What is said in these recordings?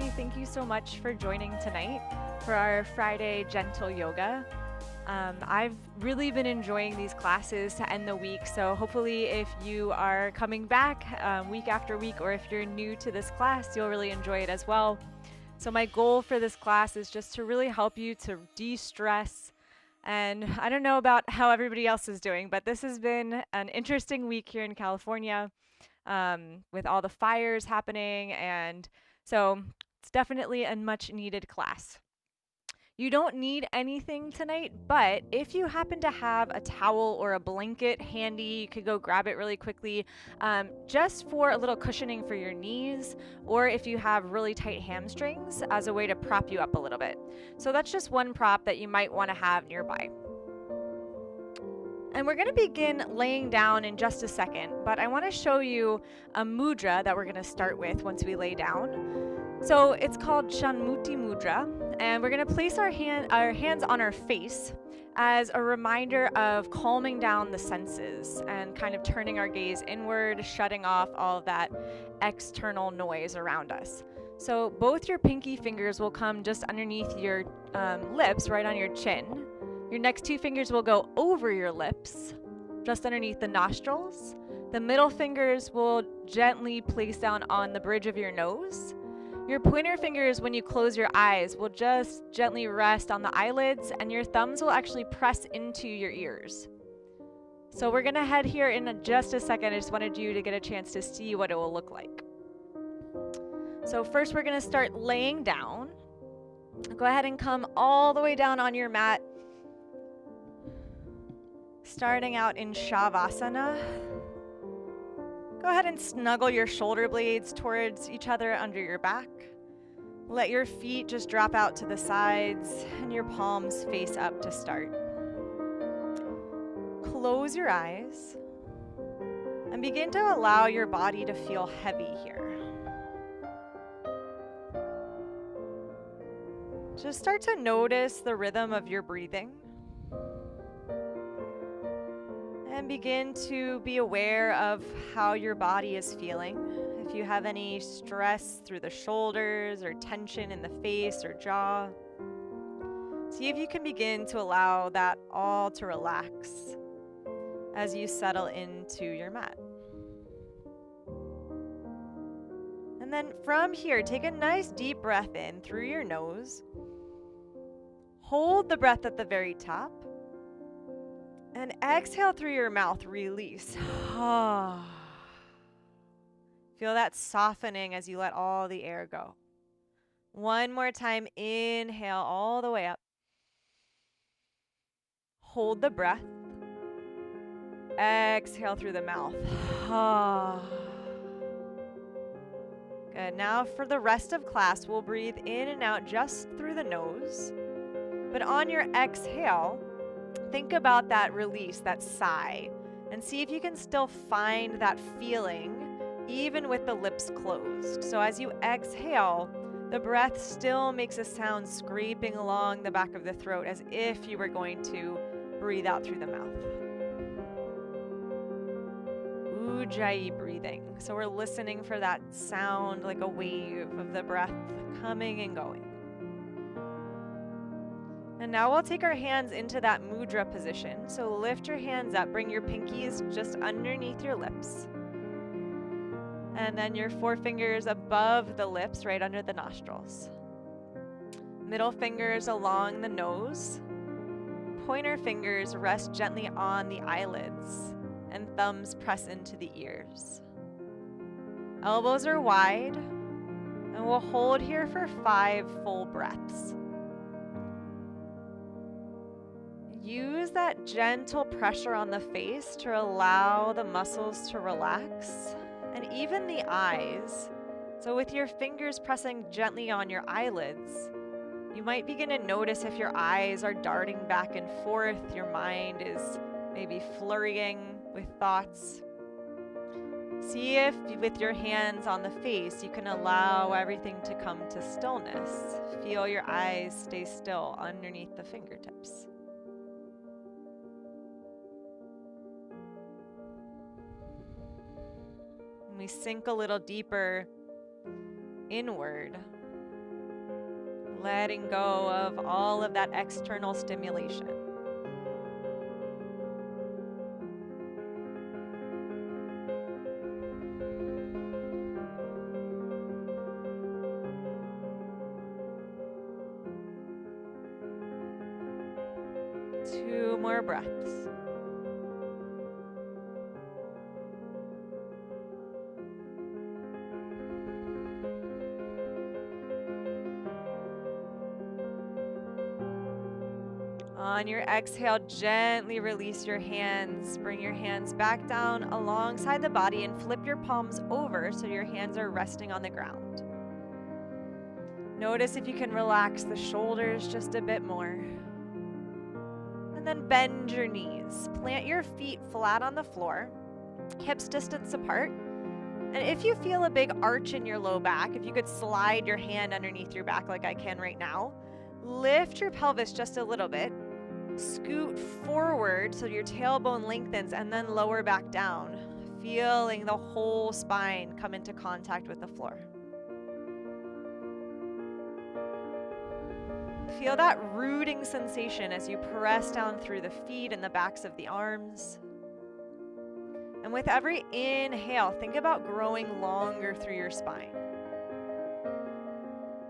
family, thank you so much for joining tonight for our Friday gentle yoga. I've really been enjoying these classes to end the week, so hopefully if you are coming back week after week, or if you're new to this class, you'll really enjoy it as well. So my goal for this class is just to really help you to de-stress. And I don't know about how everybody else is doing, but this has been an interesting week here in California with all the fires happening. And so it's definitely a much needed class. You don't need anything tonight, but if you happen to have a towel or a blanket handy, you could go grab it really quickly, just for a little cushioning for your knees, or if you have really tight hamstrings, as a way to prop you up a little bit. So that's just one prop that you might want to have nearby. And we're going to begin laying down in just a second, but I want to show you a mudra that we're going to start with once we lay down. So it's called Shanmuti Mudra, and we're going to place our hands on our face as a reminder of calming down the senses and kind of turning our gaze inward, shutting off all of that external noise around us. So both your pinky fingers will come just underneath your lips, right on your chin. Your next two fingers will go over your lips, just underneath the nostrils. The middle fingers will gently place down on the bridge of your nose. Your pointer fingers, when you close your eyes, will just gently rest on the eyelids, and your thumbs will actually press into your ears. So we're gonna head here in just a second. I just wanted you to get a chance to see what it will look like. So first we're gonna start laying down. Go ahead and come all the way down on your mat, starting out in Shavasana. Go ahead and snuggle your shoulder blades towards each other under your back. Let your feet just drop out to the sides and your palms face up to start. Close your eyes and begin to allow your body to feel heavy here. Just start to notice the rhythm of your breathing. And begin to be aware of how your body is feeling. If you have any stress through the shoulders or tension in the face or jaw, see if you can begin to allow that all to relax as you settle into your mat. And then from here, take a nice deep breath in through your nose. Hold the breath at the very top. And exhale through your mouth, release. Feel that softening as you let all the air go. One more time, inhale all the way up. Hold the breath. Exhale through the mouth. Good. Now for the rest of class, we'll breathe in and out just through the nose. But on your exhale, think about that release, that sigh, and see if you can still find that feeling even with the lips closed. So as you exhale, the breath still makes a sound scraping along the back of the throat as if you were going to breathe out through the mouth. Ujjayi breathing. So we're listening for that sound like a wave of the breath coming and going. And now we'll take our hands into that mudra position. So lift your hands up, bring your pinkies just underneath your lips. And then your forefingers above the lips, right under the nostrils. Middle fingers along the nose. Pointer fingers rest gently on the eyelids, and thumbs press into the ears. Elbows are wide, and we'll hold here for 5 full breaths. Use that gentle pressure on the face to allow the muscles to relax, and even the eyes. So with your fingers pressing gently on your eyelids, you might begin to notice if your eyes are darting back and forth, your mind is maybe flurrying with thoughts. See if with your hands on the face, you can allow everything to come to stillness. Feel your eyes stay still underneath the fingertips. And we sink a little deeper inward. letting go of all of that external stimulation. Two more breaths. On your exhale, gently release your hands. Bring your hands back down alongside the body and flip your palms over so your hands are resting on the ground. Notice if you can relax the shoulders just a bit more. And then bend your knees. Plant your feet flat on the floor, hips distance apart. And if you feel a big arch in your low back, if you could slide your hand underneath your back like I can right now, lift your pelvis just a little bit. Scoot forward so your tailbone lengthens and then lower back down, feeling the whole spine come into contact with the floor. Feel that rooting sensation as you press down through the feet and the backs of the arms. And with every inhale, think about growing longer through your spine.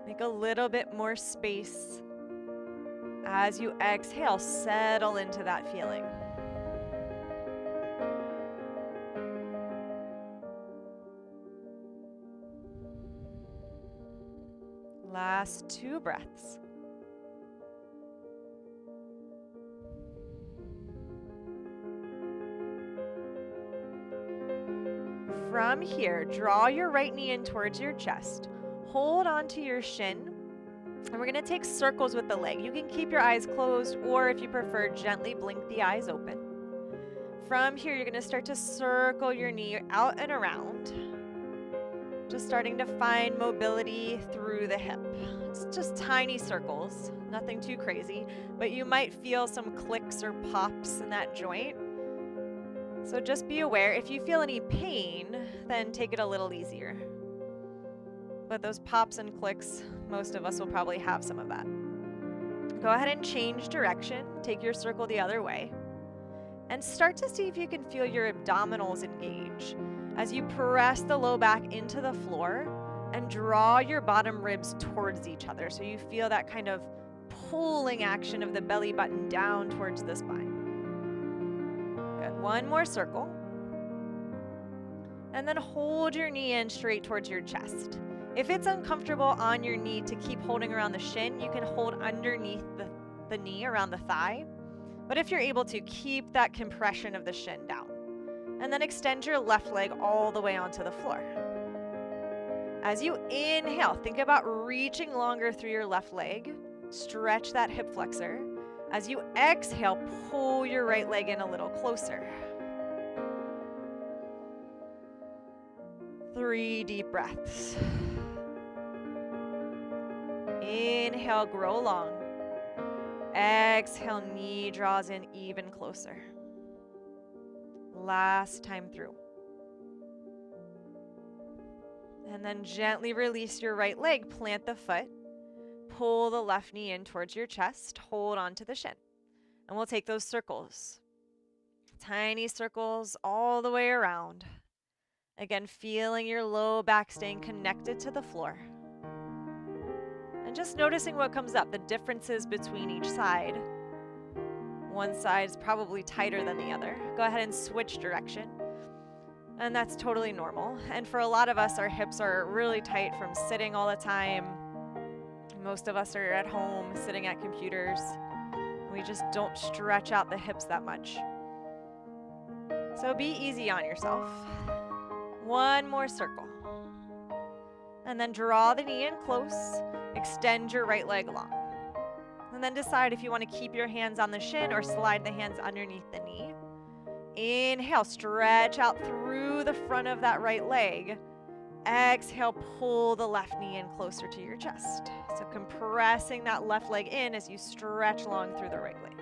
Make a little bit more space. As you exhale, settle into that feeling. Last two breaths. From here, draw your right knee in towards your chest. Hold onto your shin. And we're going to take circles with the leg. You can keep your eyes closed, or if you prefer, gently blink the eyes open. From here, you're going to start to circle your knee out and around. Just starting to find mobility through the hip. It's just tiny circles, nothing too crazy, but you might feel some clicks or pops in that joint. So just be aware. If you feel any pain, then take it a little easier. But those pops and clicks, most of us will probably have some of that. Go ahead and change direction. Take your circle the other way. And start to see if you can feel your abdominals engage as you press the low back into the floor and draw your bottom ribs towards each other. So you feel that kind of pulling action of the belly button down towards the spine. Good. One more circle. And then hold your knee in straight towards your chest. If it's uncomfortable on your knee to keep holding around the shin, you can hold underneath the knee around the thigh. But if you're able to, keep that compression of the shin down. And then extend your left leg all the way onto the floor. As you inhale, think about reaching longer through your left leg. Stretch that hip flexor. As you exhale, pull your right leg in a little closer. 3 deep breaths. Inhale, grow long. Exhale, knee draws in even closer. Last time through. And then gently release your right leg, plant the foot, pull the left knee in towards your chest, hold onto the shin. And we'll take those circles. Tiny circles all the way around. Again, feeling your low back staying connected to the floor. And just noticing what comes up, the differences between each side. One side is probably tighter than the other. Go ahead and switch direction. And that's totally normal. And for a lot of us, our hips are really tight from sitting all the time. Most of us are at home, sitting at computers. We just don't stretch out the hips that much. So be easy on yourself. One more circle. And then draw the knee in close. Extend your right leg long. And then decide if you want to keep your hands on the shin or slide the hands underneath the knee. Inhale, stretch out through the front of that right leg. Exhale, pull the left knee in closer to your chest. So compressing that left leg in as you stretch long through the right leg.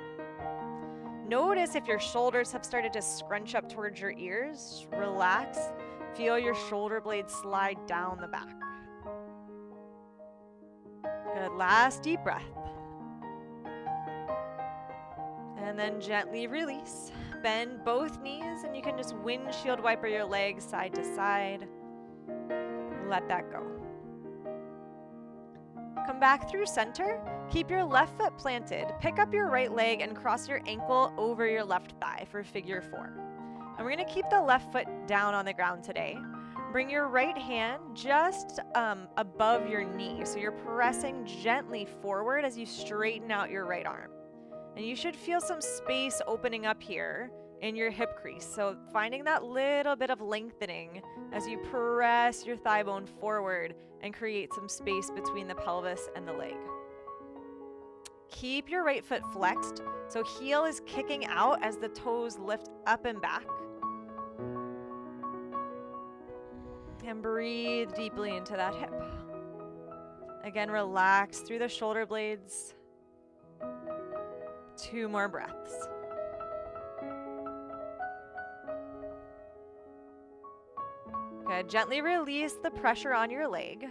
Notice if your shoulders have started to scrunch up towards your ears. Relax. Feel your shoulder blades slide down the back. Good. last deep breath. And then gently release. Bend both knees, and you can just windshield wiper your legs side to side. Let that go. Come back through center. Keep your left foot planted. Pick up your right leg and cross your ankle over your left thigh for figure 4. And we're going to keep the left foot down on the ground today. Bring your right hand just above your knee. So you're pressing gently forward as you straighten out your right arm. And you should feel some space opening up here in your hip crease. So finding that little bit of lengthening as you press your thigh bone forward and create some space between the pelvis and the leg. Keep your right foot flexed, so heel is kicking out as the toes lift up and back. And breathe deeply into that hip. Again, relax through the shoulder blades. 2 more breaths. Good. Gently release the pressure on your leg.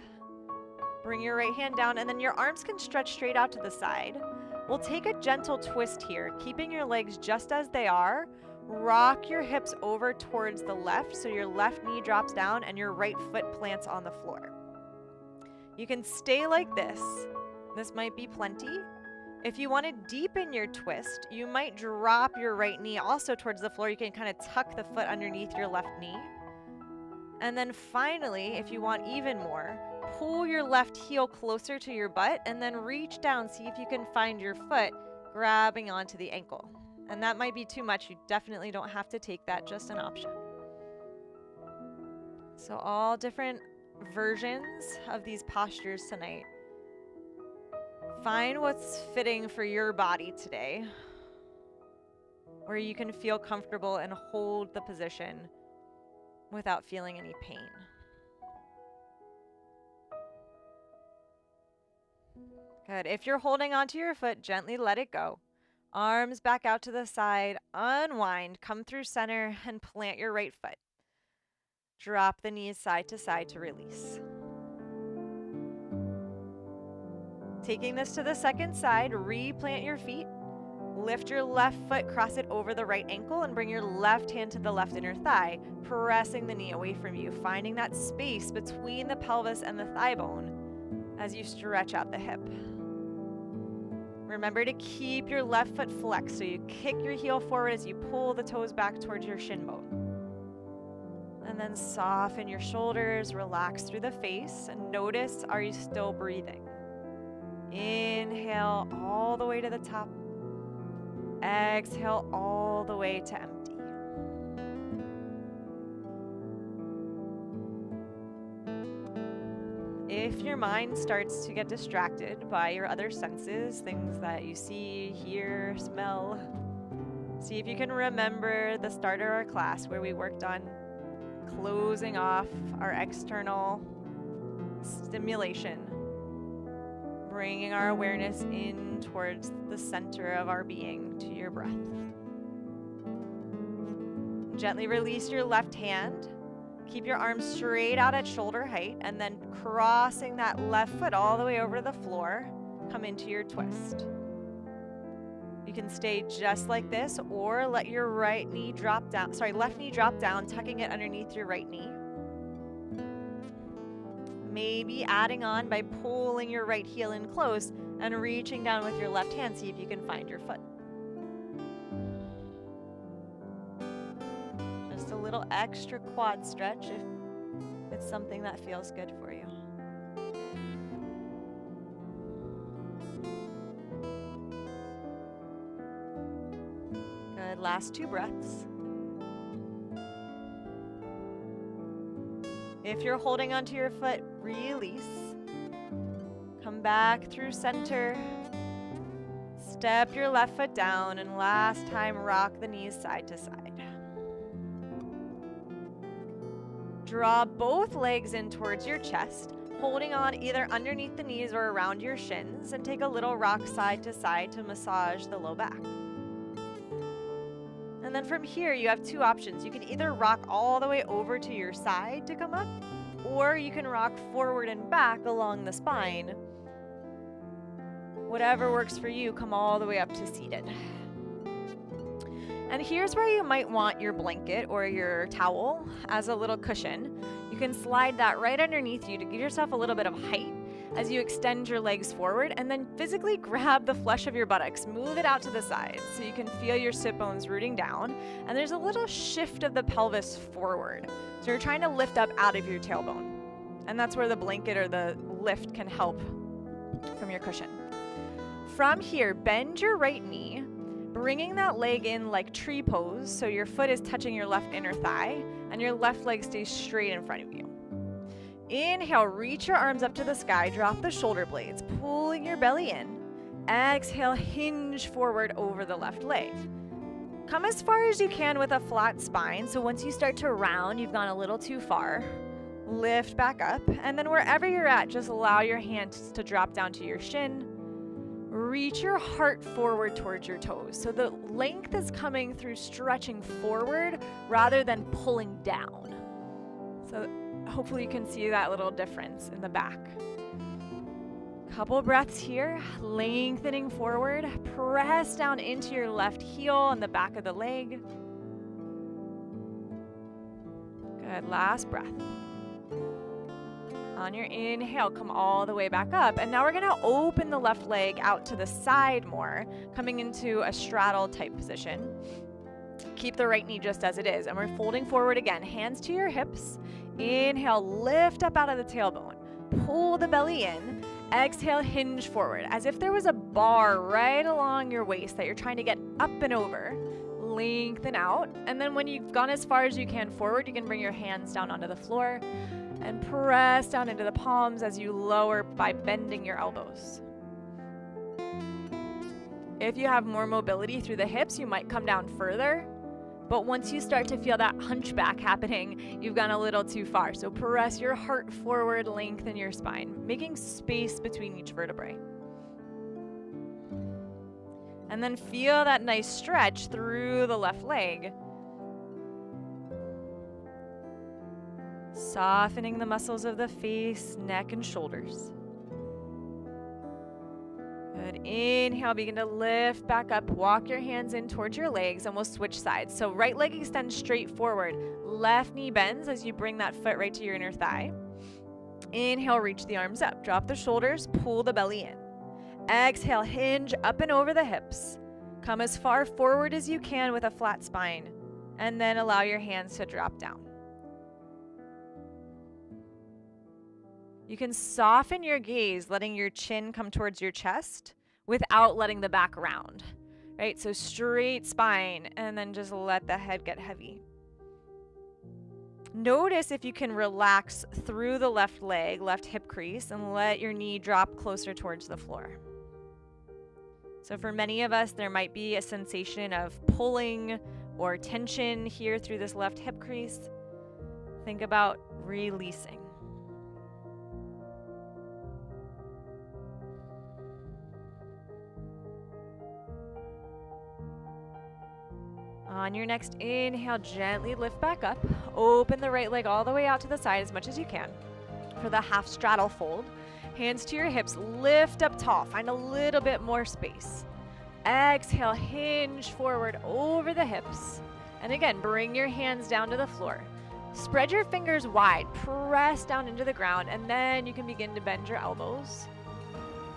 Bring your right hand down, and then your arms can stretch straight out to the side. We'll take a gentle twist here, keeping your legs just as they are. Rock your hips over towards the left, so your left knee drops down and your right foot plants on the floor. You can stay like this. This might be plenty. If you want to deepen your twist, you might drop your right knee also towards the floor. You can kind of tuck the foot underneath your left knee. And then finally, if you want even more, pull your left heel closer to your butt and then reach down. See if you can find your foot grabbing onto the ankle. And that might be too much. You definitely don't have to take that, just an option. So all different versions of these postures tonight. Find what's fitting for your body today, where you can feel comfortable and hold the position without feeling any pain. Good. If you're holding onto your foot, gently let it go. Arms back out to the side, unwind, come through center, and plant your right foot. Drop the knees side to side to release. Taking this to the second side, replant your feet. Lift your left foot, cross it over the right ankle, and bring your left hand to the left inner thigh, pressing the knee away from you, finding that space between the pelvis and the thigh bone as you stretch out the hip. Remember to keep your left foot flexed, so you kick your heel forward as you pull the toes back towards your shin bone. And then soften your shoulders, relax through the face, and notice, are you still breathing? Inhale all the way to the top. Exhale all the way to empty. If your mind starts to get distracted by your other senses, things that you see, hear, smell, see if you can remember the start of our class where we worked on closing off our external stimulation, bringing our awareness in towards the center of our being, to your breath. Gently release your left hand. Keep your arms straight out at shoulder height, and then crossing that left foot all the way over the floor, come into your twist. You can stay just like this, or let your left knee drop down, tucking it underneath your right knee. Maybe adding on by pulling your right heel in close and reaching down with your left hand, see if you can find your foot. Just a little extra quad stretch if it's something that feels good for you. Good, last 2 breaths. If you're holding onto your foot, release. Come back through center. Step your left foot down, and last time, rock the knees side to side. Draw both legs in towards your chest, holding on either underneath the knees or around your shins, and take a little rock side to side to massage the low back. And then from here, you have 2 options. You can either rock all the way over to your side to come up, or you can rock forward and back along the spine Whatever works for you, come all the way up to seated. And here's where you might want your blanket or your towel as a little cushion. You can slide that right underneath you to give yourself a little bit of height as you extend your legs forward, and then physically grab the flesh of your buttocks, move it out to the side so you can feel your sit bones rooting down, and there's a little shift of the pelvis forward. So you're trying to lift up out of your tailbone, and that's where the blanket or the lift can help from your cushion. From here, bend your right knee, bringing that leg in like tree pose, so your foot is touching your left inner thigh, and your left leg stays straight in front of you. Inhale, reach your arms up to the sky, drop the shoulder blades, pulling your belly in. Exhale, hinge forward over the left leg. Come as far as you can with a flat spine, so once you start to round, you've gone a little too far. Lift back up, and then wherever you're at, just allow your hands to drop down to your shin. Reach your heart forward towards your toes, so the length is coming through stretching forward rather than pulling down. So hopefully you can see that little difference in the back. Couple breaths here, lengthening forward. Press down into your left heel and the back of the leg. Good, last breath. On your inhale, come all the way back up. And now we're gonna open the left leg out to the side more, coming into a straddle type position. Keep the right knee just as it is, and we're folding forward again, hands to your hips. Inhale, lift up out of the tailbone. Pull the belly in. Exhale, hinge forward, as if there was a bar right along your waist that you're trying to get up and over. Lengthen out, and then when you've gone as far as you can forward, you can bring your hands down onto the floor and press down into the palms as you lower by bending your elbows. If you have more mobility through the hips, you might come down further. But once you start to feel that hunchback happening, you've gone a little too far. So press your heart forward, lengthen your spine, making space between each vertebrae. And then feel that nice stretch through the left leg. Softening the muscles of the face, neck, and shoulders. Good. Inhale, begin to lift back up. Walk your hands in towards your legs, and we'll switch sides. So right leg extends straight forward. Left knee bends as you bring that foot right to your inner thigh. Inhale, reach the arms up. Drop the shoulders, pull the belly in. Exhale, hinge up and over the hips. Come as far forward as you can with a flat spine, and then allow your hands to drop down. You can soften your gaze, letting your chin come towards your chest without letting the back round, right? So straight spine, and then just let the head get heavy. Notice if you can relax through the left leg, left hip crease, and let your knee drop closer towards the floor. So for many of us, there might be a sensation of pulling or tension here through this left hip crease. Think about releasing. On your next inhale, gently lift back up. Open the right leg all the way out to the side as much as you can. For the half straddle fold, hands to your hips, lift up tall. Find a little bit more space. Exhale, hinge forward over the hips. And again, bring your hands down to the floor. Spread your fingers wide, press down into the ground, and then you can begin to bend your elbows.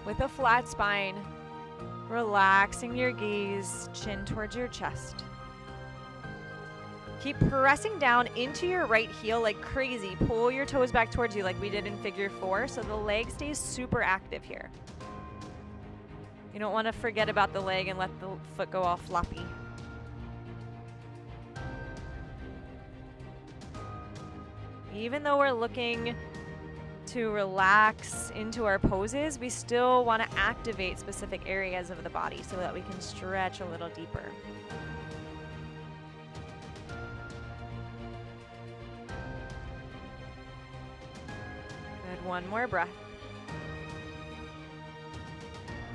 With a flat spine, relaxing your gaze, chin towards your chest. Keep pressing down into your right heel like crazy. Pull your toes back towards you like we did in figure 4, so the leg stays super active here. You don't want to forget about the leg and let the foot go all floppy. Even though we're looking to relax into our poses, we still want to activate specific areas of the body so that we can stretch a little deeper. Good, one more breath.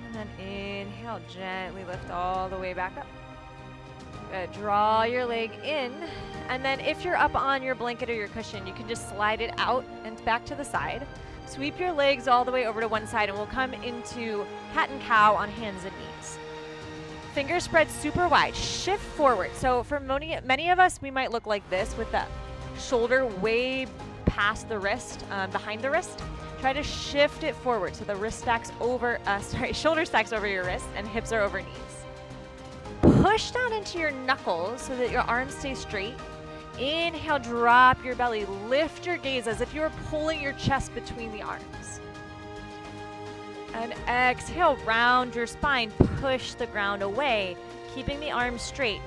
And then inhale, gently lift all the way back up. Good, draw your leg in, and then if you're up on your blanket or your cushion, you can just slide it out and back to the side. Sweep your legs all the way over to one side and we'll come into cat and cow on hands and knees. Fingers spread super wide, shift forward. So for many of us, we might look like this with the shoulder way past the wrist, behind the wrist. Try to shift it forward so the wrist stacks over, shoulder stacks over your wrist and hips are over knees. Push down into your knuckles so that your arms stay straight. Inhale, drop your belly, lift your gaze as if you were pulling your chest between the arms. And exhale, round your spine, push the ground away, keeping the arms straight.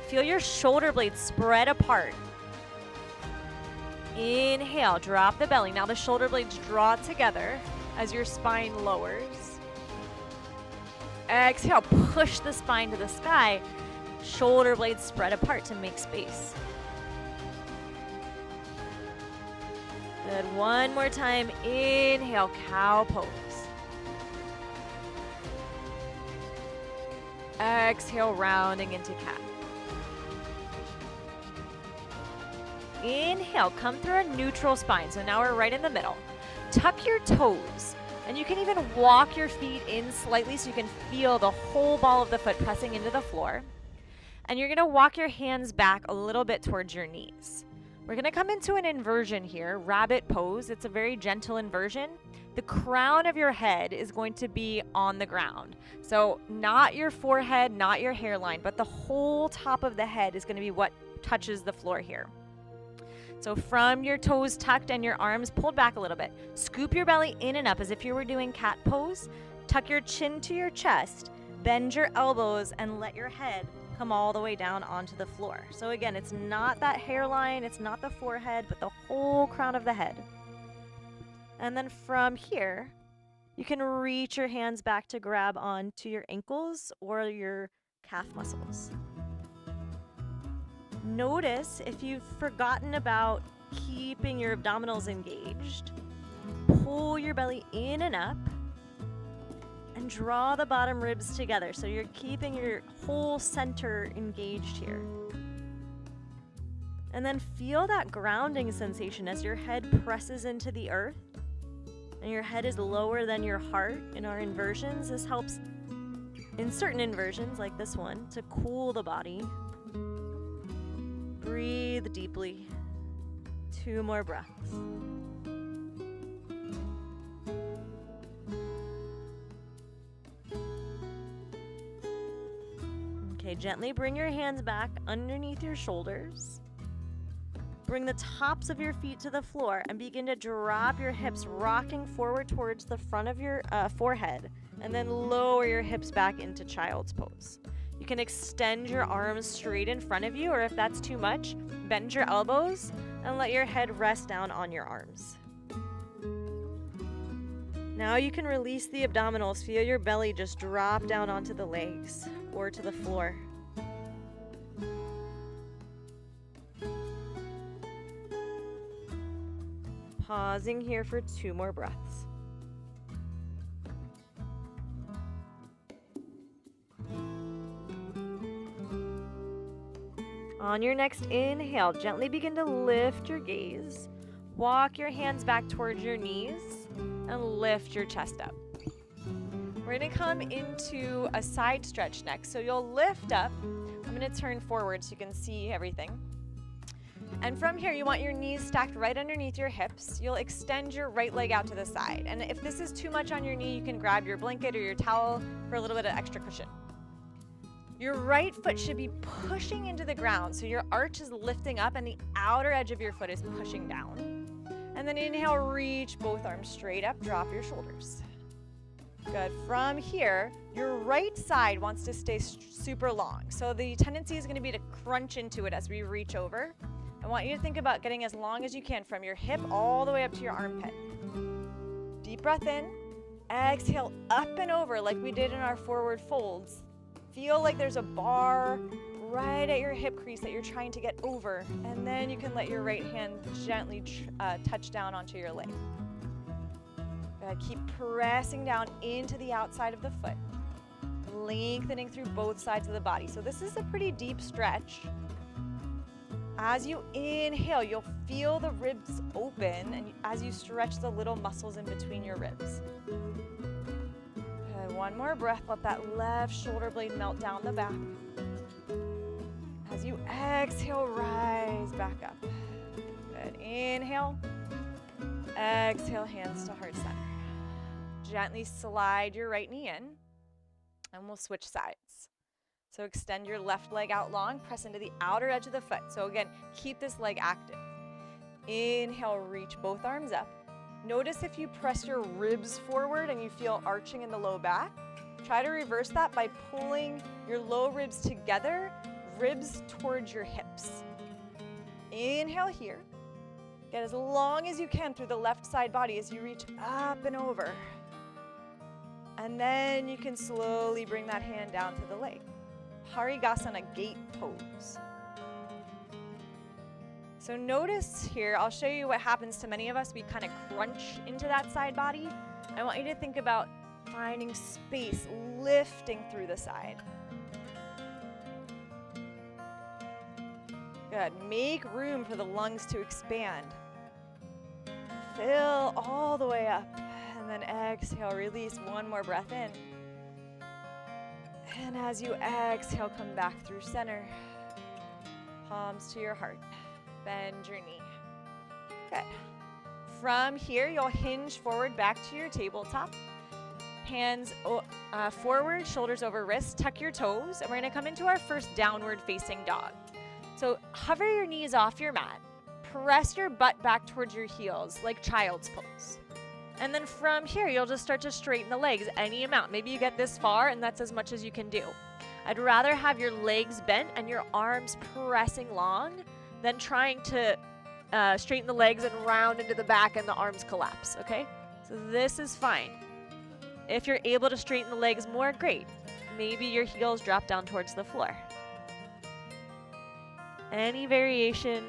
Feel your shoulder blades spread apart. Inhale, drop the belly. Now the shoulder blades draw together as your spine lowers. Exhale, push the spine to the sky. Shoulder blades spread apart to make space. Good. One more time. Inhale, cow pose. Exhale, rounding into cat. Inhale, come through a neutral spine. So now we're right in the middle. Tuck your toes. And you can even walk your feet in slightly so you can feel the whole ball of the foot pressing into the floor. And you're going to walk your hands back a little bit towards your knees. We're going to come into an inversion here, rabbit pose. It's a very gentle inversion. The crown of your head is going to be on the ground. So not your forehead, not your hairline, but the whole top of the head is going to be what touches the floor here. So from your toes tucked and your arms pulled back a little bit, scoop your belly in and up as if you were doing cat pose. Tuck your chin to your chest, bend your elbows, and let your head come all the way down onto the floor. So again, it's not that hairline, it's not the forehead, but the whole crown of the head. And then from here, you can reach your hands back to grab onto your ankles or your calf muscles. Notice if you've forgotten about keeping your abdominals engaged, pull your belly in and up and draw the bottom ribs together so you're keeping your whole center engaged here. And then feel that grounding sensation as your head presses into the earth and your head is lower than your heart in our inversions. This helps in certain inversions like this one to cool the body. Breathe deeply. 2 more breaths. Okay, gently bring your hands back underneath your shoulders. Bring the tops of your feet to the floor and begin to drop your hips, rocking forward towards the front of your forehead, and then lower your hips back into child's pose. You can extend your arms straight in front of you, or if that's too much, bend your elbows and let your head rest down on your arms. Now you can release the abdominals. Feel your belly just drop down onto the legs or to the floor. Pausing here for 2 more breaths. On your next inhale, gently begin to lift your gaze. Walk your hands back towards your knees and lift your chest up. We're going to come into a side stretch next. So you'll lift up. I'm going to turn forward so you can see everything. And from here, you want your knees stacked right underneath your hips. You'll extend your right leg out to the side. And if this is too much on your knee, you can grab your blanket or your towel for a little bit of extra cushion. Your right foot should be pushing into the ground, so your arch is lifting up and the outer edge of your foot is pushing down. And then inhale, reach both arms straight up, drop your shoulders. Good. From here, your right side wants to stay super long. So the tendency is going to be to crunch into it as we reach over. I want you to think about getting as long as you can from your hip all the way up to your armpit. Deep breath in. Exhale, up and over like we did in our forward folds. Feel like there's a bar right at your hip crease that you're trying to get over, and then you can let your right hand gently touch down onto your leg. Good. Keep pressing down into the outside of the foot, lengthening through both sides of the body. So this is a pretty deep stretch. As you inhale, you'll feel the ribs open, and as you stretch the little muscles in between your ribs. Good. One more breath. Let that left shoulder blade melt down the back. As you exhale, rise back up. Good. Inhale. Exhale, hands to heart center. Gently slide your right knee in, and we'll switch sides. So extend your left leg out long, press into the outer edge of the foot. So again, keep this leg active. Inhale, reach both arms up. Notice if you press your ribs forward and you feel arching in the low back. Try to reverse that by pulling your low ribs together, ribs towards your hips. Inhale here. Get as long as you can through the left side body as you reach up and over. And then you can slowly bring that hand down to the leg. Parigasana, gate pose. So notice here, I'll show you what happens to many of us. We kind of crunch into that side body. I want you to think about finding space, lifting through the side. Good. Make room for the lungs to expand. Fill all the way up. And then exhale, release. One more breath in. And as you exhale, come back through center. Palms to your heart. Bend your knee. Good. From here, you'll hinge forward back to your tabletop. Hands forward, shoulders over wrists. Tuck your toes. And we're going to come into our first downward facing dog. So hover your knees off your mat. Press your butt back towards your heels like child's pose. And then from here, you'll just start to straighten the legs any amount. Maybe you get this far, and that's as much as you can do. I'd rather have your legs bent and your arms pressing long than trying to straighten the legs and round into the back and the arms collapse, okay? So this is fine. If you're able to straighten the legs more, great. Maybe your heels drop down towards the floor. Any variation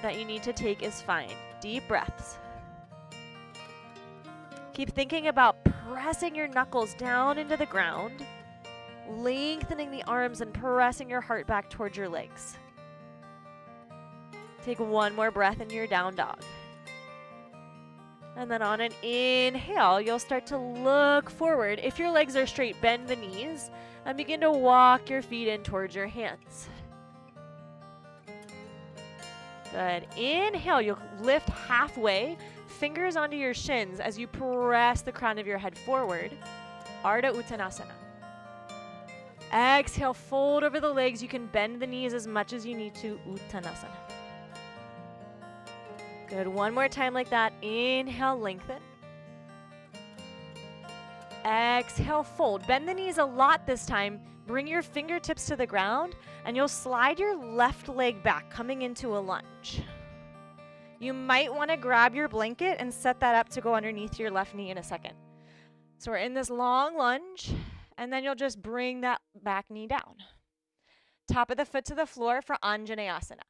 that you need to take is fine. Deep breaths. Keep thinking about pressing your knuckles down into the ground, lengthening the arms and pressing your heart back towards your legs. Take one more breath in your down dog. And then on an inhale, you'll start to look forward. If your legs are straight, bend the knees and begin to walk your feet in towards your hands. Good. Inhale, you'll lift halfway, fingers onto your shins as you press the crown of your head forward. Ardha Uttanasana. Exhale, fold over the legs. You can bend the knees as much as you need to. Uttanasana. Good. One more time like that. Inhale, lengthen. Exhale, fold. Bend the knees a lot this time. Bring your fingertips to the ground, and you'll slide your left leg back, coming into a lunge. You might want to grab your blanket and set that up to go underneath your left knee in a second. So we're in this long lunge, and then you'll just bring that back knee down. Top of the foot to the floor for Anjaneyasana.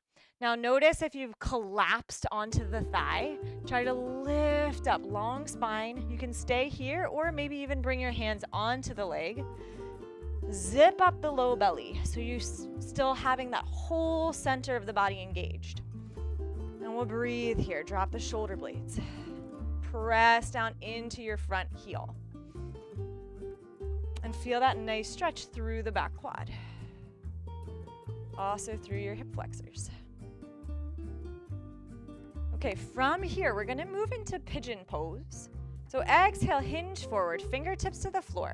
Now notice if you've collapsed onto the thigh, try to lift up, long spine. You can stay here or maybe even bring your hands onto the leg. Zip up the low belly so you're still having that whole center of the body engaged. And we'll breathe here. Drop the shoulder blades. Press down into your front heel. And feel that nice stretch through the back quad. Also through your hip flexors. Okay, from here, we're going to move into pigeon pose. So exhale, hinge forward, fingertips to the floor.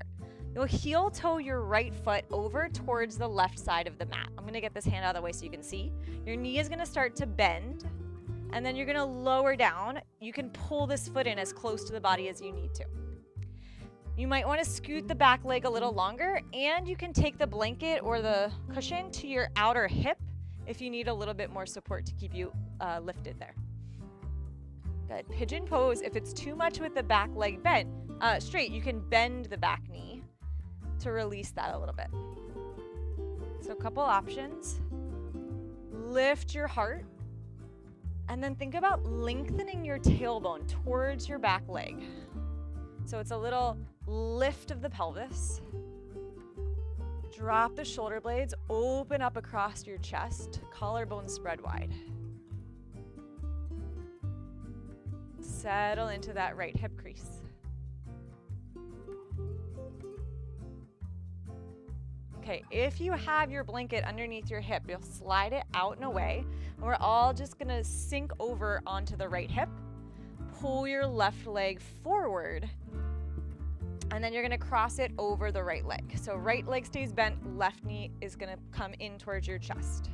You'll heel toe your right foot over towards the left side of the mat. I'm going to get this hand out of the way so you can see. Your knee is going to start to bend, and then you're going to lower down. You can pull this foot in as close to the body as you need to. You might want to scoot the back leg a little longer, and you can take the blanket or the cushion to your outer hip if you need a little bit more support to keep you lifted there. Good. Pigeon pose. If it's too much with the back leg bent, straight, you can bend the back knee to release that a little bit. So a couple options. Lift your heart, and then think about lengthening your tailbone towards your back leg. So it's a little lift of the pelvis. Drop the shoulder blades, open up across your chest, collarbone spread wide. Settle into that right hip crease. Okay, if you have your blanket underneath your hip, you'll slide it out and away. And we're all just gonna sink over onto the right hip. Pull your left leg forward. And then you're gonna cross it over the right leg. So right leg stays bent, left knee is gonna come in towards your chest.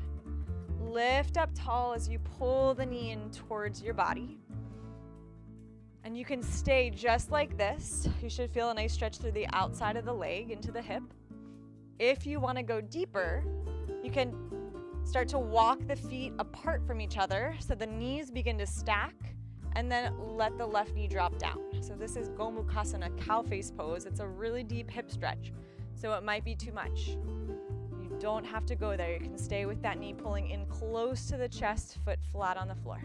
Lift up tall as you pull the knee in towards your body. And you can stay just like this. You should feel a nice stretch through the outside of the leg into the hip. If you wanna go deeper, you can start to walk the feet apart from each other so the knees begin to stack, and then let the left knee drop down. So this is Gomukhasana, cow face pose. It's a really deep hip stretch, so it might be too much. You don't have to go there. You can stay with that knee pulling in close to the chest, foot flat on the floor.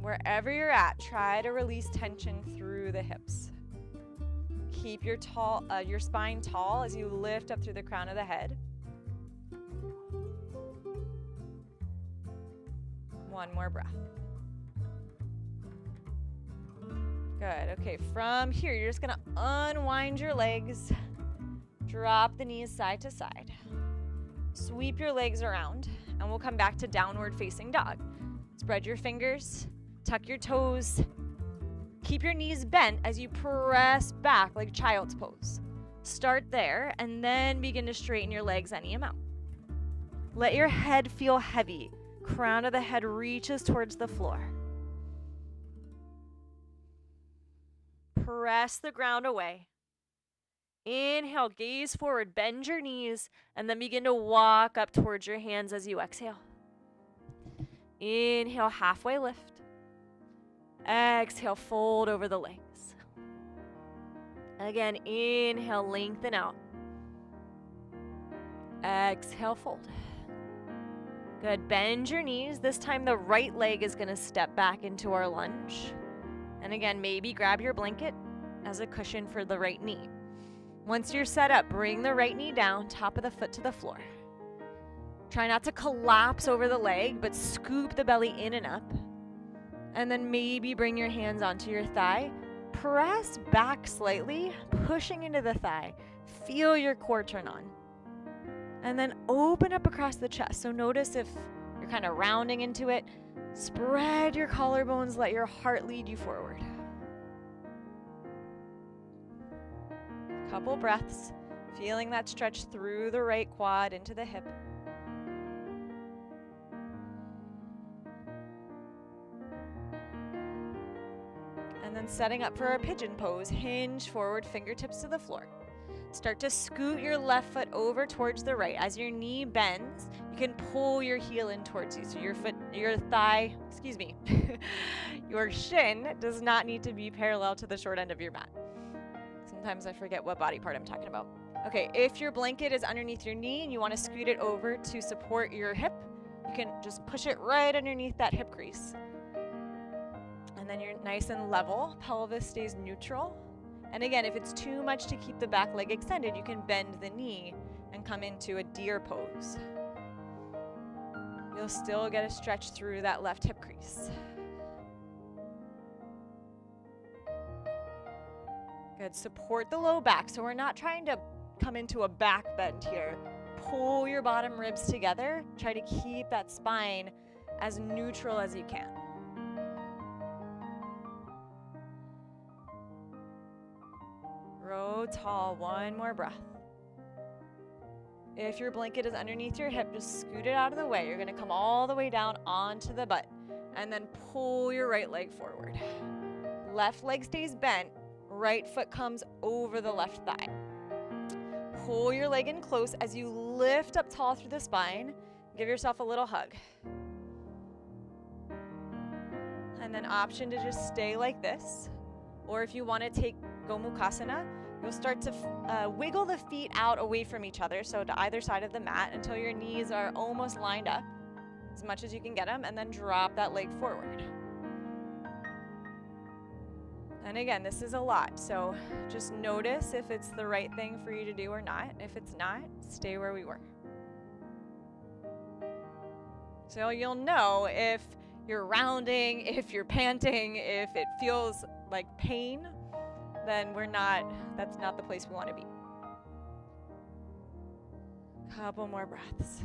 Wherever you're at, try to release tension through the hips. Keep your spine tall as you lift up through the crown of the head. One more breath. Good. Okay, from here, you're just gonna unwind your legs, drop the knees side to side, sweep your legs around, and we'll come back to downward facing dog. Spread your fingers, tuck your toes, keep your knees bent as you press back like child's pose. Start there and then begin to straighten your legs any amount. Let your head feel heavy. Crown of the head reaches towards the floor. Press the ground away. Inhale, gaze forward, bend your knees, and then begin to walk up towards your hands as you exhale. Inhale, halfway lift. Exhale, fold over the legs. Again, inhale, lengthen out. Exhale, fold. Good, bend your knees. This time the right leg is gonna step back into our lunge. And again, maybe grab your blanket as a cushion for the right knee. Once you're set up, bring the right knee down, top of the foot to the floor. Try not to collapse over the leg, but scoop the belly in and up. And then maybe bring your hands onto your thigh. Press back slightly, pushing into the thigh. Feel your core turn on. And then open up across the chest. So notice if you're kind of rounding into it. Spread your collarbones, let your heart lead you forward. Couple breaths, feeling that stretch through the right quad into the hip. And then setting up for a pigeon pose, hinge forward, fingertips to the floor. Start to scoot your left foot over towards the right. As your knee bends, you can pull your heel in towards you. So your shin does not need to be parallel to the short end of your mat. Sometimes I forget what body part I'm talking about. Okay, if your blanket is underneath your knee and you want to scoot it over to support your hip, you can just push it right underneath that hip crease. And then you're nice and level. Pelvis stays neutral. And again, if it's too much to keep the back leg extended, you can bend the knee and come into a deer pose. You'll still get a stretch through that left hip crease. Good, support the low back. So we're not trying to come into a back bend here. Pull your bottom ribs together. Try to keep that spine as neutral as you can. Grow tall, one more breath. If your blanket is underneath your hip, just scoot it out of the way. You're gonna come all the way down onto the butt and then pull your right leg forward. Left leg stays bent, right foot comes over the left thigh. Pull your leg in close as you lift up tall through the spine. Give yourself a little hug. And then option to just stay like this. Or if you wanna take Gomukhasana, you'll start to wiggle the feet out away from each other, so to either side of the mat until your knees are almost lined up, as much as you can get them, and then drop that leg forward. And again, this is a lot, so just notice if it's the right thing for you to do or not. If it's not, stay where we were. So you'll know if you're rounding, if you're panting, if it feels like pain, then that's not the place we want to be. Couple more breaths.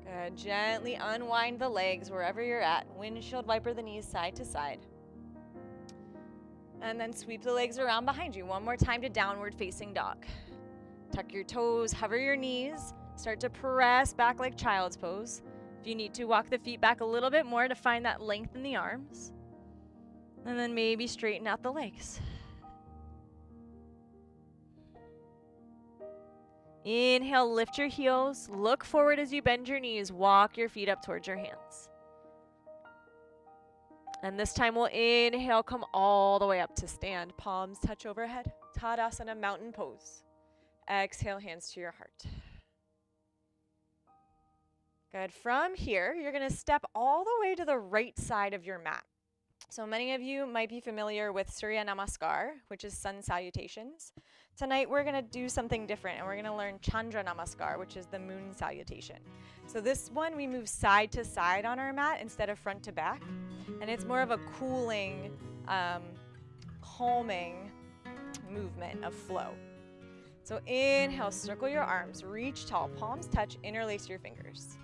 Good. Gently unwind the legs wherever you're at. Windshield wiper the knees side to side. And then sweep the legs around behind you. One more time to downward facing dog. Tuck your toes, hover your knees. Start to press back like child's pose. If you need to, walk the feet back a little bit more to find that length in the arms. And then maybe straighten out the legs. Inhale, lift your heels. Look forward as you bend your knees. Walk your feet up towards your hands. And this time we'll inhale, come all the way up to stand. Palms touch overhead. Tadasana, mountain pose. Exhale, hands to your heart. Good. From here, you're going to step all the way to the right side of your mat. So many of you might be familiar with Surya Namaskar, which is sun salutations. Tonight we're going to do something different, and we're going to learn Chandra Namaskar, which is the moon salutation. So this one we move side to side on our mat instead of front to back, and it's more of a cooling, calming movement of flow. So inhale, circle your arms, reach tall, palms touch, interlace your fingers.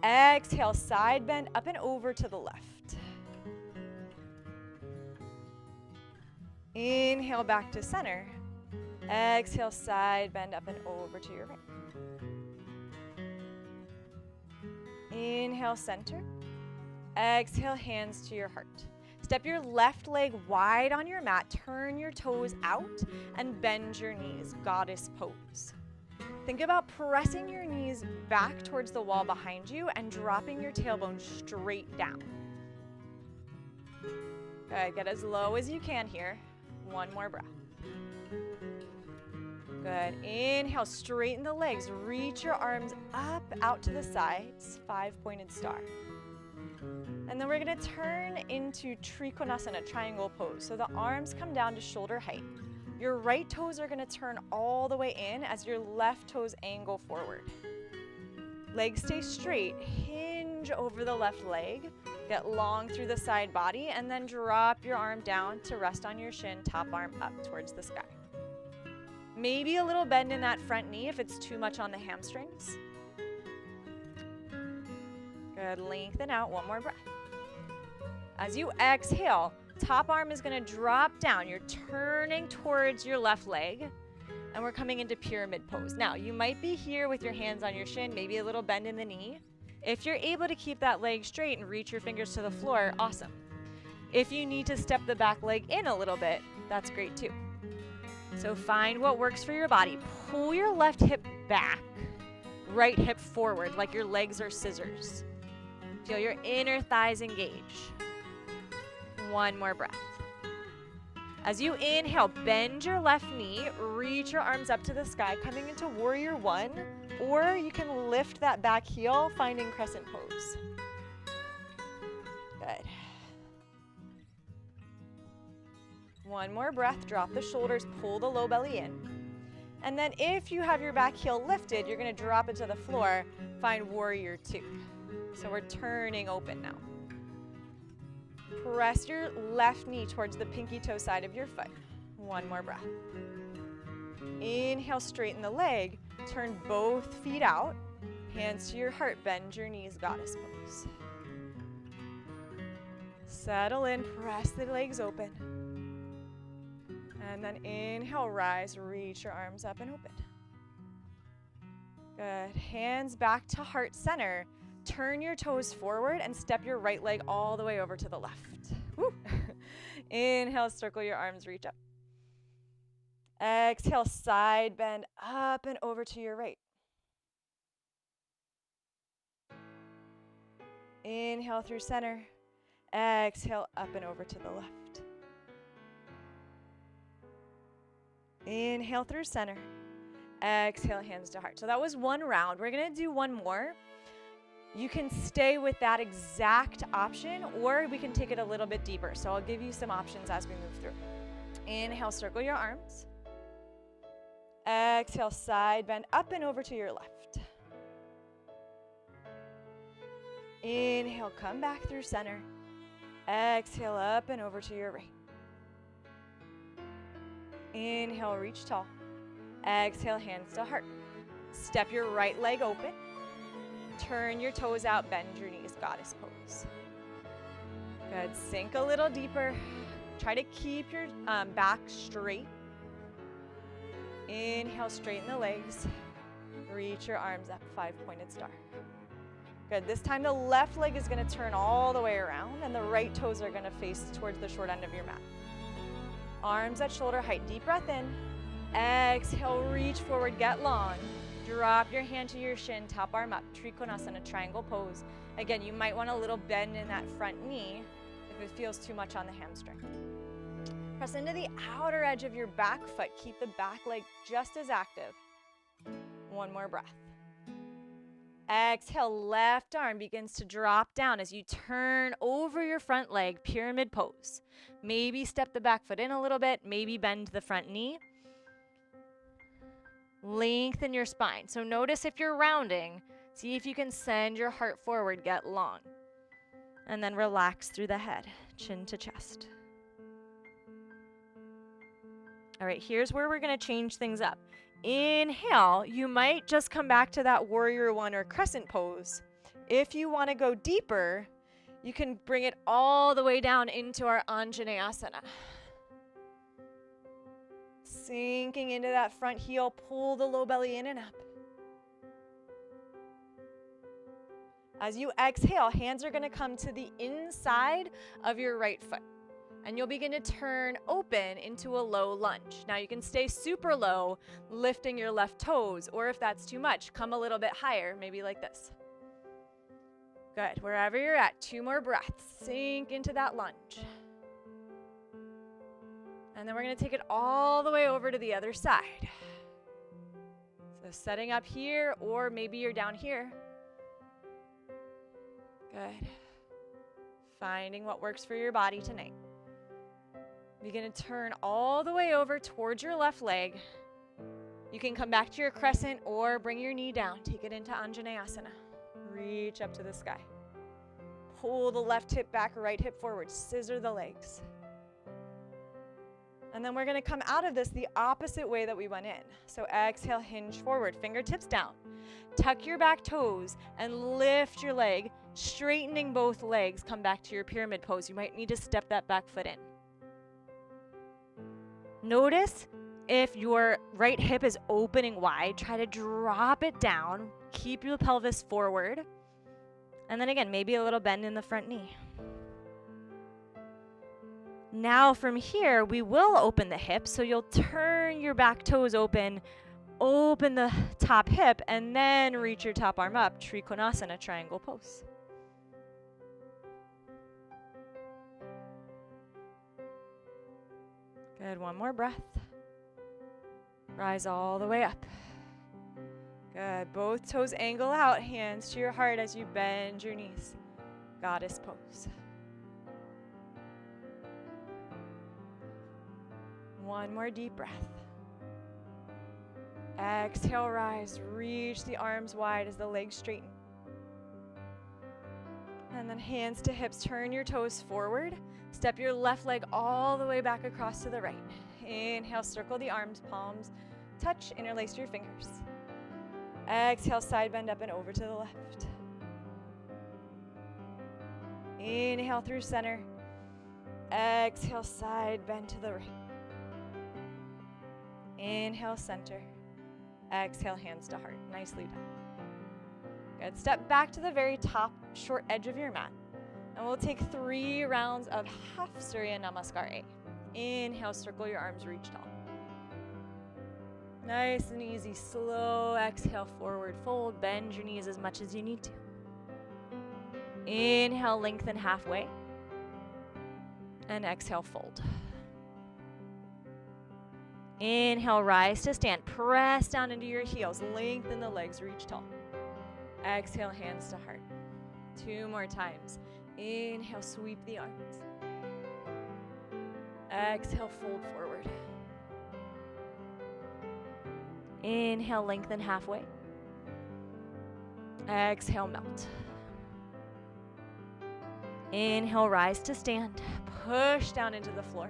Exhale, side bend up and over to the left. Inhale, back to center. Exhale, side bend up and over to your right. Inhale, center. Exhale, hands to your heart. Step your left leg wide on your mat, turn your toes out, and bend your knees, goddess pose. Think about pressing your knees back towards the wall behind you and dropping your tailbone straight down. Good, get as low as you can here. One more breath. Good. Inhale, straighten the legs. Reach your arms up, out to the sides. 5-pointed star. And then we're going to turn into Trikonasana, triangle pose. So the arms come down to shoulder height. Your right toes are going to turn all the way in as your left toes angle forward. Legs stay straight. Hinge over the left leg. Get long through the side body, and then drop your arm down to rest on your shin, top arm up towards the sky. Maybe a little bend in that front knee if it's too much on the hamstrings. Good, lengthen out, one more breath. As you exhale, top arm is going to drop down. You're turning towards your left leg, and we're coming into pyramid pose. Now, you might be here with your hands on your shin, maybe a little bend in the knee. If you're able to keep that leg straight and reach your fingers to the floor, awesome. If you need to step the back leg in a little bit, that's great too. So find what works for your body. Pull your left hip back, right hip forward, like your legs are scissors. Feel your inner thighs engage. One more breath. As you inhale, bend your left knee, reach your arms up to the sky, coming into warrior one, or you can lift that back heel, finding crescent pose. Good. One more breath, drop the shoulders, pull the low belly in. And then if you have your back heel lifted, you're going to drop it to the floor, find warrior two. So we're turning open now. Press your left knee towards the pinky toe side of your foot. One more breath. Inhale, straighten the leg. Turn both feet out. Hands to your heart. Bend your knees, goddess pose. Settle in. Press the legs open. And then inhale, rise. Reach your arms up and open. Good. Hands back to heart center. Turn your toes forward and step your right leg all the way over to the left. Woo. Inhale, circle your arms, reach up. Exhale, side bend up and over to your right. Inhale through center. Exhale, up and over to the left. Inhale through center. Exhale, hands to heart. So that was one round. We're going to do one more. You can stay with that exact option, or we can take it a little bit deeper. So I'll give you some options as we move through. Inhale, circle your arms. Exhale, side bend up and over to your left. Inhale, come back through center. Exhale, up and over to your right. Inhale, reach tall. Exhale, hands to heart. Step your right leg open. Turn your toes out, bend your knees, goddess pose. Good, sink a little deeper. Try to keep your back straight. Inhale, straighten the legs. Reach your arms up, 5-pointed star. Good, this time the left leg is gonna turn all the way around and the right toes are gonna face towards the short end of your mat. Arms at shoulder height, deep breath in. Exhale, reach forward, get long. Drop your hand to your shin, top arm up, Trikonasana, triangle pose. Again, you might want a little bend in that front knee if it feels too much on the hamstring. Press into the outer edge of your back foot. Keep the back leg just as active. One more breath. Exhale, left arm begins to drop down as you turn over your front leg, pyramid pose. Maybe step the back foot in a little bit, maybe bend the front knee. Lengthen your spine. So notice if you're rounding, see if you can send your heart forward, get long. And then relax through the head, chin to chest. All right, here's where we're gonna change things up. Inhale, you might just come back to that warrior one or crescent pose. If you wanna go deeper, you can bring it all the way down into our Anjaneyasana. Sinking into that front heel, pull the low belly in and up. As you exhale, hands are gonna come to the inside of your right foot. And you'll begin to turn open into a low lunge. Now you can stay super low, lifting your left toes, or if that's too much, come a little bit higher, maybe like this. Good, wherever you're at, 2 more breaths. Sink into that lunge. And then we're gonna take it all the way over to the other side. So setting up here, or maybe you're down here. Good. Finding what works for your body tonight. Begin to turn all the way over towards your left leg. You can come back to your crescent or bring your knee down. Take it into Anjaneyasana. Reach up to the sky. Pull the left hip back, right hip forward. Scissor the legs. And then we're gonna come out of this the opposite way that we went in. So exhale, hinge forward, fingertips down. Tuck your back toes and lift your leg, straightening both legs. Come back to your pyramid pose. You might need to step that back foot in. Notice if your right hip is opening wide, try to drop it down. Keep your pelvis forward. And then again, maybe a little bend in the front knee. Now from here, we will open the hip. So you'll turn your back toes open, open the top hip, and then reach your top arm up, Trikonasana, triangle pose. Good, one more breath. Rise all the way up. Good, both toes angle out, hands to your heart as you bend your knees. Goddess pose. One more deep breath. Exhale, rise, reach the arms wide as the legs straighten. And then hands to hips, turn your toes forward. Step your left leg all the way back across to the right. Inhale, circle the arms, palms touch, interlace your fingers. Exhale, side bend up and over to the left. Inhale through center. Exhale, side bend to the right. Inhale, center. Exhale, hands to heart. Nicely done. Good. Step back to the very top, short edge of your mat. And we'll take 3 rounds of half Surya Namaskar A. Inhale, circle your arms, reach tall. Nice and easy, slow exhale, forward fold. Bend your knees as much as you need to. Inhale, lengthen halfway. And exhale, fold. Inhale, rise to stand. Press down into your heels. Lengthen the legs, reach tall. Exhale, hands to heart. 2 more times. Inhale, sweep the arms. Exhale, fold forward. Inhale, lengthen halfway. Exhale, melt. Inhale, rise to stand. Push down into the floor.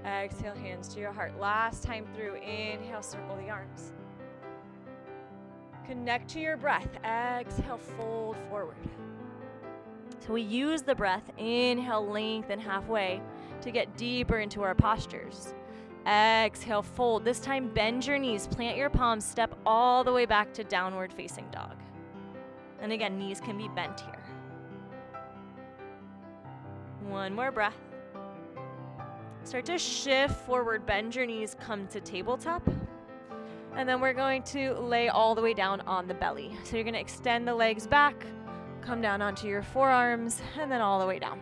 Exhale, hands to your heart. Last time through. Inhale, circle the arms. Connect to your breath. Exhale, fold forward. So we use the breath. Inhale, lengthen halfway to get deeper into our postures. Exhale, fold. This time, bend your knees, plant your palms, step all the way back to downward facing dog. And again, knees can be bent here. 1 more breath. Start to shift forward, bend your knees, come to tabletop. And then we're going to lay all the way down on the belly. So you're going to extend the legs back, come down onto your forearms, and then all the way down.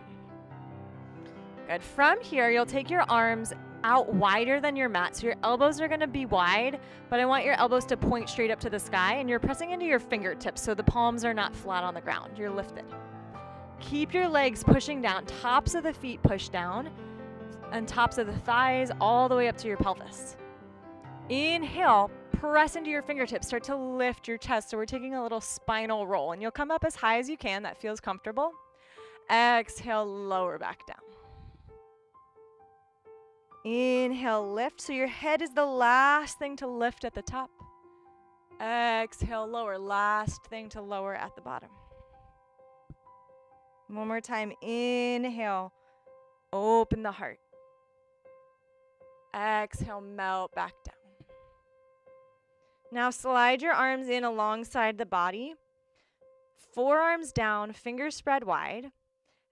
Good. From here, you'll take your arms out wider than your mat. So your elbows are going to be wide, but I want your elbows to point straight up to the sky, and you're pressing into your fingertips so the palms are not flat on the ground. You're lifted. Keep your legs pushing down, tops of the feet push down, and tops of the thighs all the way up to your pelvis. Inhale, press into your fingertips, start to lift your chest. So we're taking a little spinal roll, and you'll come up as high as you can. That feels comfortable. Exhale, lower back down. Inhale, lift. So your head is the last thing to lift at the top. Exhale, lower. Last thing to lower at the bottom. One more time. Inhale, open the heart. Exhale, melt back down. Now slide your arms in alongside the body. Forearms down, fingers spread wide.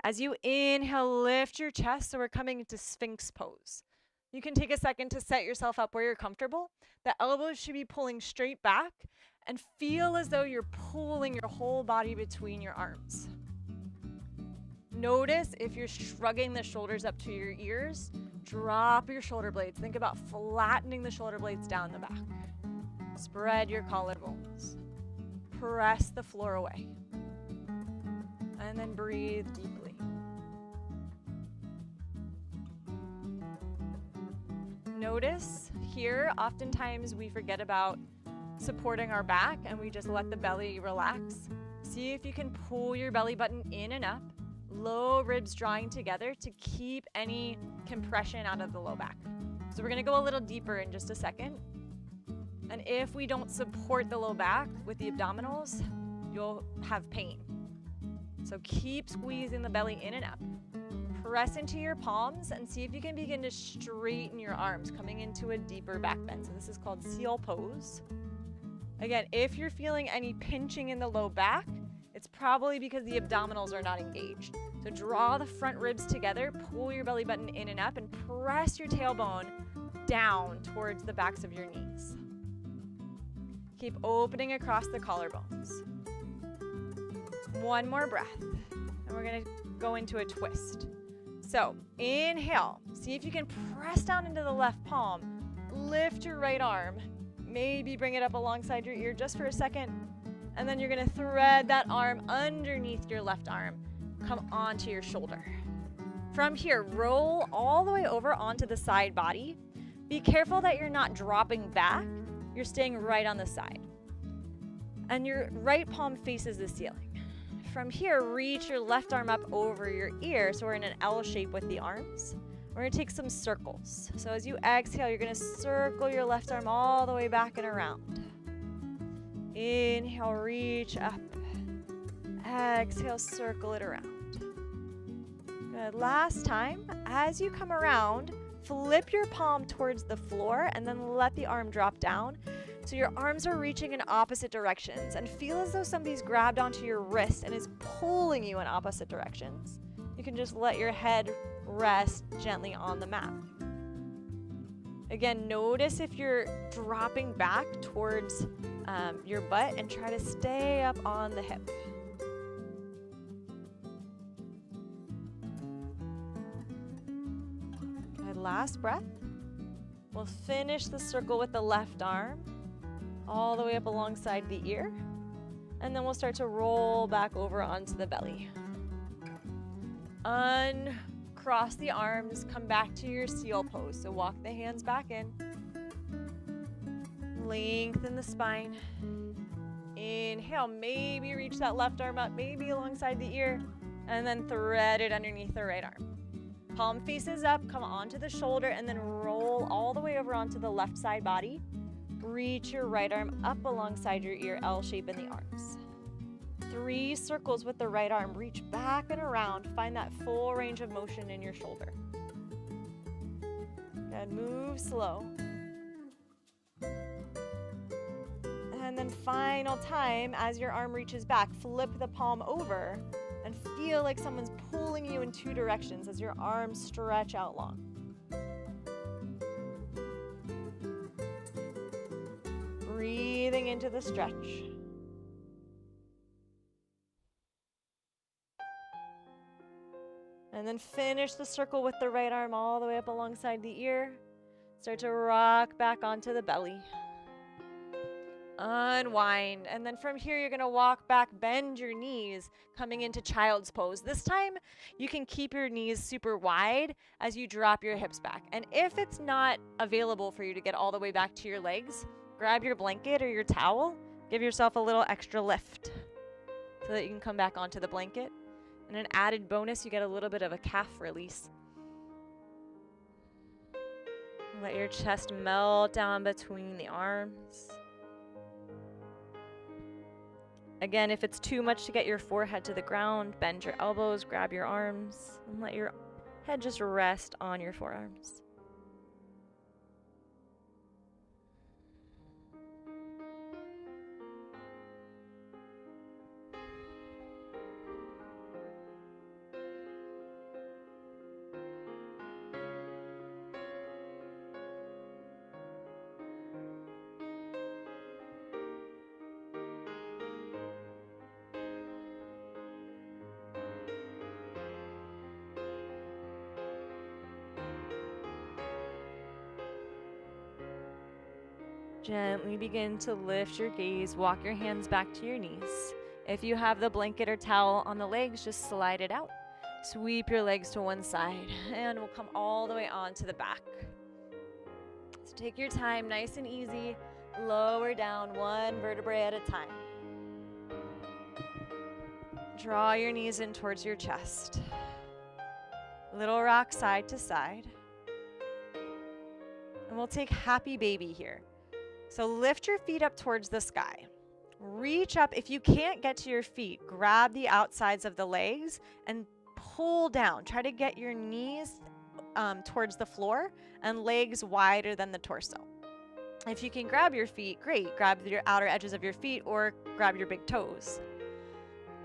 As you inhale, lift your chest. So we're coming into Sphinx pose. You can take a second to set yourself up where you're comfortable. The elbows should be pulling straight back, and feel as though you're pulling your whole body between your arms. Notice if you're shrugging the shoulders up to your ears, drop your shoulder blades. Think about flattening the shoulder blades down the back. Spread your collarbones. Press the floor away. And then breathe deeply. Notice here, oftentimes we forget about supporting our back and we just let the belly relax. See if you can pull your belly button in and up. Low ribs drawing together to keep any compression out of the low back. So we're going to go a little deeper in just a second. And if we don't support the low back with the abdominals, you'll have pain. So keep squeezing the belly in and up. Press into your palms and see if you can begin to straighten your arms, coming into a deeper back bend. So this is called seal pose. Again, if you're feeling any pinching in the low back, it's probably because the abdominals are not engaged. So draw the front ribs together, pull your belly button in and up, and press your tailbone down towards the backs of your knees. Keep opening across the collarbones. One more breath, and we're going to go into a twist. So inhale, see if you can press down into the left palm, lift your right arm, maybe bring it up alongside your ear just for a second, and then you're going to thread that arm underneath your left arm, come onto your shoulder. From here, roll all the way over onto the side body. Be careful that you're not dropping back, you're staying right on the side. And your right palm faces the ceiling. From here, reach your left arm up over your ear, so we're in an L shape with the arms. We're going to take some circles. So as you exhale, you're going to circle your left arm all the way back and around. Inhale, reach up. Exhale, circle it around. Good. Last time, as you come around, flip your palm towards the floor and then let the arm drop down. So your arms are reaching in opposite directions, and feel as though somebody's grabbed onto your wrist and is pulling you in opposite directions. You can just let your head rest gently on the mat. Again, notice if you're dropping back towards your butt, and try to stay up on the hip. Good. Last breath. We'll finish the circle with the left arm all the way up alongside the ear. And then we'll start to roll back over onto the belly. Uncross the arms, come back to your seal pose. So walk the hands back in. Lengthen the spine. Inhale, maybe reach that left arm up, maybe alongside the ear, and then thread it underneath the right arm. Palm faces up, come onto the shoulder, and then roll all the way over onto the left side body. Reach your right arm up alongside your ear, L shape in the arms. 3 circles with the right arm. Reach back and around. Find that full range of motion in your shoulder. Good, move slow. And then final time, as your arm reaches back, flip the palm over and feel like someone's pulling you in 2 directions as your arms stretch out long. Breathing into the stretch. And then finish the circle with the right arm all the way up alongside the ear. Start to rock back onto the belly. Unwind. And then from here, you're going to walk back, bend your knees, coming into child's pose. This time, you can keep your knees super wide as you drop your hips back. And if it's not available for you to get all the way back to your legs, grab your blanket or your towel. Give yourself a little extra lift so that you can come back onto the blanket. And an added bonus, you get a little bit of a calf release. Let your chest melt down between the arms. Again, if it's too much to get your forehead to the ground, bend your elbows, grab your arms, and let your head just rest on your forearms. Gently begin to lift your gaze, walk your hands back to your knees. If you have the blanket or towel on the legs, just slide it out. Sweep your legs to one side, and we'll come all the way onto the back. So take your time, nice and easy. Lower down one vertebrae at a time. Draw your knees in towards your chest. Little rock side to side. And we'll take happy baby here. So lift your feet up towards the sky. Reach up. If you can't get to your feet, grab the outsides of the legs and pull down. Try to get your knees towards the floor and legs wider than the torso. If you can grab your feet, great. Grab your outer edges of your feet or grab your big toes.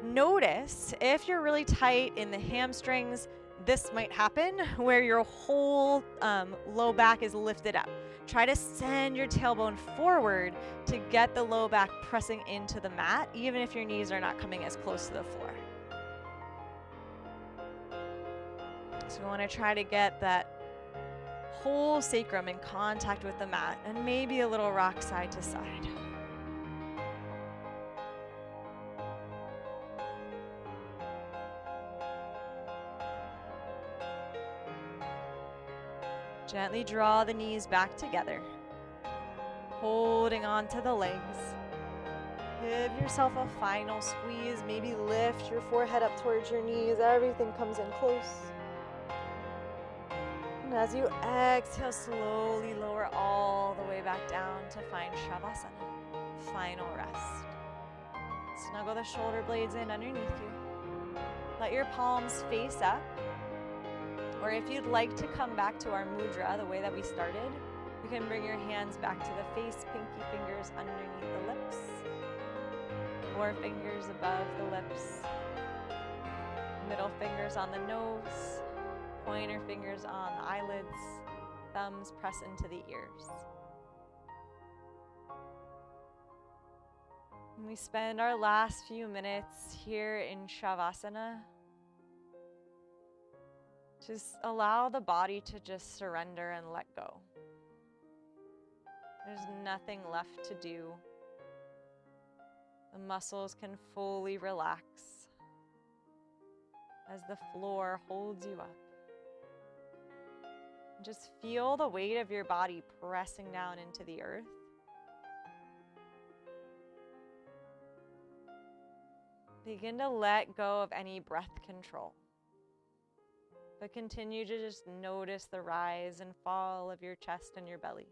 Notice if you're really tight in the hamstrings, this might happen where your whole low back is lifted up. Try to send your tailbone forward to get the low back pressing into the mat, even if your knees are not coming as close to the floor. So we want to try to get that whole sacrum in contact with the mat, and maybe a little rock side to side. Gently draw the knees back together, holding on to the legs. Give yourself a final squeeze. Maybe lift your forehead up towards your knees. Everything comes in close. And as you exhale, slowly lower all the way back down to find Shavasana. Final rest. Snuggle the shoulder blades in underneath you. Let your palms face up. Or if you'd like to come back to our mudra the way that we started, you can bring your hands back to the face, pinky fingers underneath the lips, 4 fingers above the lips, middle fingers on the nose, pointer fingers on the eyelids, thumbs press into the ears. And we spend our last few minutes here in Shavasana. Just allow the body to just surrender and let go. There's nothing left to do. The muscles can fully relax as the floor holds you up. Just feel the weight of your body pressing down into the earth. Begin to let go of any breath control, but continue to just notice the rise and fall of your chest and your belly.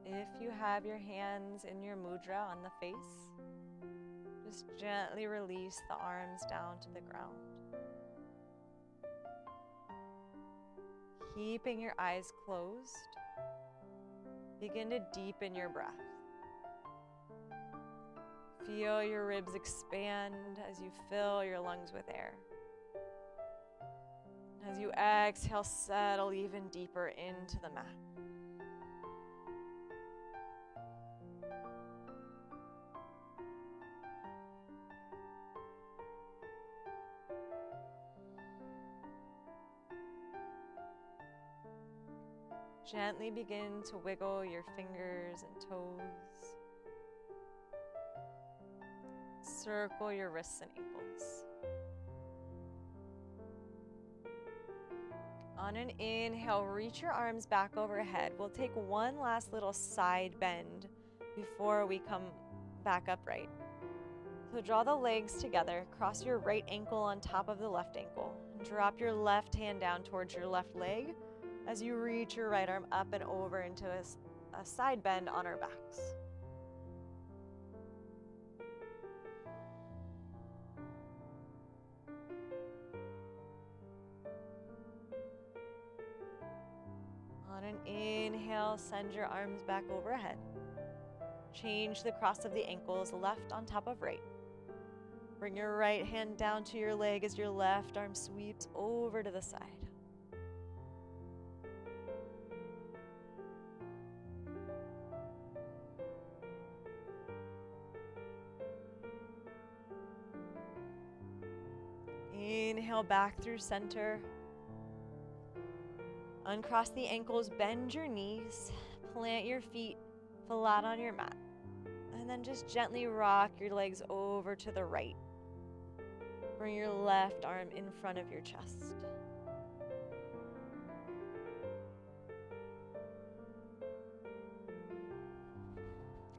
If you have your hands in your mudra on the face, just gently release the arms down to the ground. Keeping your eyes closed, begin to deepen your breath. Feel your ribs expand as you fill your lungs with air. As you exhale, settle even deeper into the mat. Gently begin to wiggle your fingers and toes. Circle your wrists and ankles. On an inhale, reach your arms back overhead. We'll take one last little side bend before we come back upright. So draw the legs together, cross your right ankle on top of the left ankle. Drop your left hand down towards your left leg as you reach your right arm up and over into a side bend on our backs. On an inhale, send your arms back overhead. Change the cross of the ankles, left on top of right. Bring your right hand down to your leg as your left arm sweeps over to the side. Inhale back through center. Uncross the ankles, bend your knees, plant your feet flat on your mat. And then just gently rock your legs over to the right. Bring your left arm in front of your chest.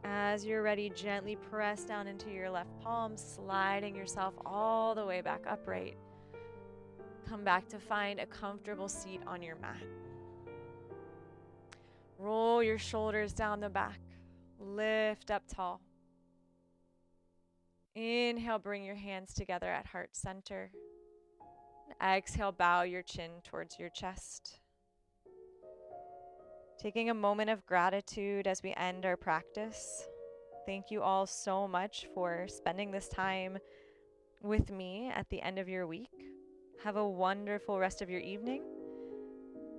As you're ready, gently press down into your left palm, sliding yourself all the way back upright. Come back to find a comfortable seat on your mat. Roll your shoulders down the back. Lift up tall. Inhale, bring your hands together at heart center. Exhale, bow your chin towards your chest. Taking a moment of gratitude as we end our practice. Thank you all so much for spending this time with me at the end of your week. Have a wonderful rest of your evening.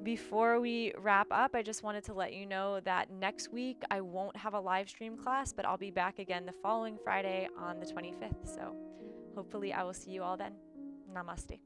Before we wrap up, I just wanted to let you know that next week I won't have a live stream class, but I'll be back again the following Friday on the 25th. So hopefully I will see you all then. Namaste.